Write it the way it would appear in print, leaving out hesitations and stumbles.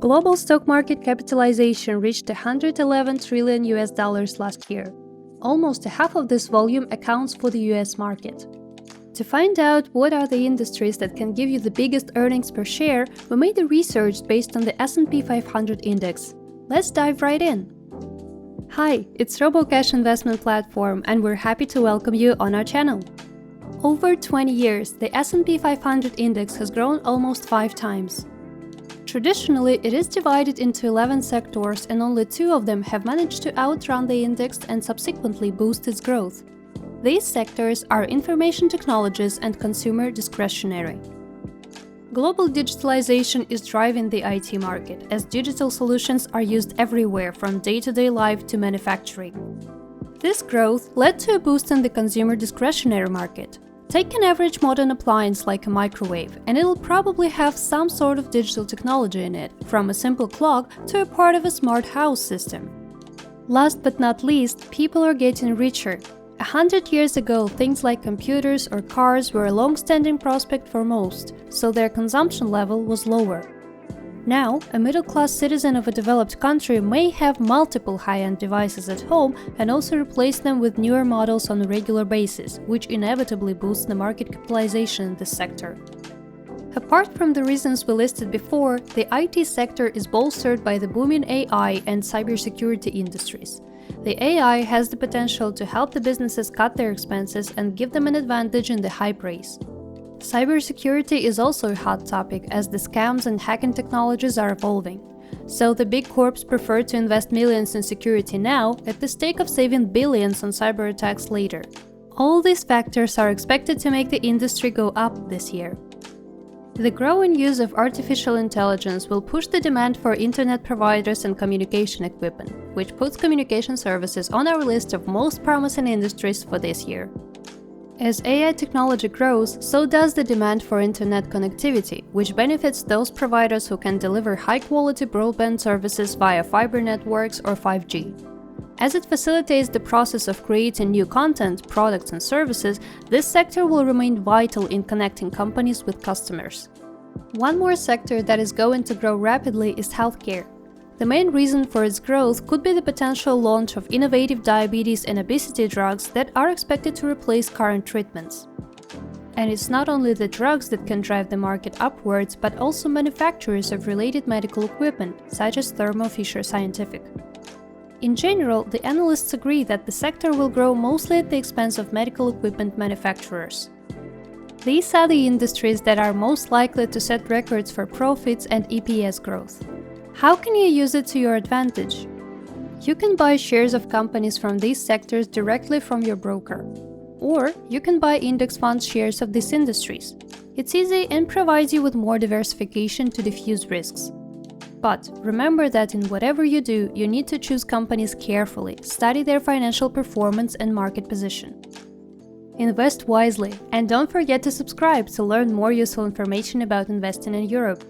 Global stock market capitalization reached $111 trillion last year. Almost half of this volume accounts for the US market. To find out what are the industries that can give you the biggest earnings per share, we made a research based on the S&P 500 index. Let's dive right in. Hi, it's RoboCash investment platform, and we're happy to welcome you on our channel. Over 20 years, the S&P 500 index has grown almost 5 times. Traditionally, it is divided into 11 sectors, and only 2 of them have managed to outrun the index and subsequently boost its growth. These sectors are information technologies and consumer discretionary. Global digitalization is driving the IT market, as digital solutions are used everywhere from day-to-day life to manufacturing. This growth led to a boost in the consumer discretionary market. Take an average modern appliance like a microwave, and it'll probably have some sort of digital technology in it, from a simple clock to a part of a smart house system. Last but not least, people are getting richer. 100 years ago, things like computers or cars were a long-standing prospect for most, so their consumption level was lower. Now, a middle-class citizen of a developed country may have multiple high-end devices at home and also replace them with newer models on a regular basis, which inevitably boosts the market capitalization in this sector. Apart from the reasons we listed before, the IT sector is bolstered by the booming AI and cybersecurity industries. The AI has the potential to help the businesses cut their expenses and give them an advantage in the hype race. Cybersecurity is also a hot topic, as the scams and hacking technologies are evolving. So the big corps prefer to invest millions in security now at the stake of saving billions on cyber attacks later. All these factors are expected to make the industry go up this year. The growing use of artificial intelligence will push the demand for internet providers and communication equipment, which puts communication services on our list of most promising industries for this year. As AI technology grows, so does the demand for internet connectivity, which benefits those providers who can deliver high-quality broadband services via fiber networks or 5G. As it facilitates the process of creating new content, products and services, this sector will remain vital in connecting companies with customers. One more sector that is going to grow rapidly is healthcare. The main reason for its growth could be the potential launch of innovative diabetes and obesity drugs that are expected to replace current treatments. And it's not only the drugs that can drive the market upwards, but also manufacturers of related medical equipment, such as Thermo Fisher Scientific. In general, the analysts agree that the sector will grow mostly at the expense of medical equipment manufacturers. These are the industries that are most likely to set records for profits and EPS growth. How can you use it to your advantage? You can buy shares of companies from these sectors directly from your broker. Or you can buy index fund shares of these industries. It's easy and provides you with more diversification to diffuse risks. But remember that in whatever you do, you need to choose companies carefully, study their financial performance and market position. Invest wisely, and don't forget to subscribe to learn more useful information about investing in Europe.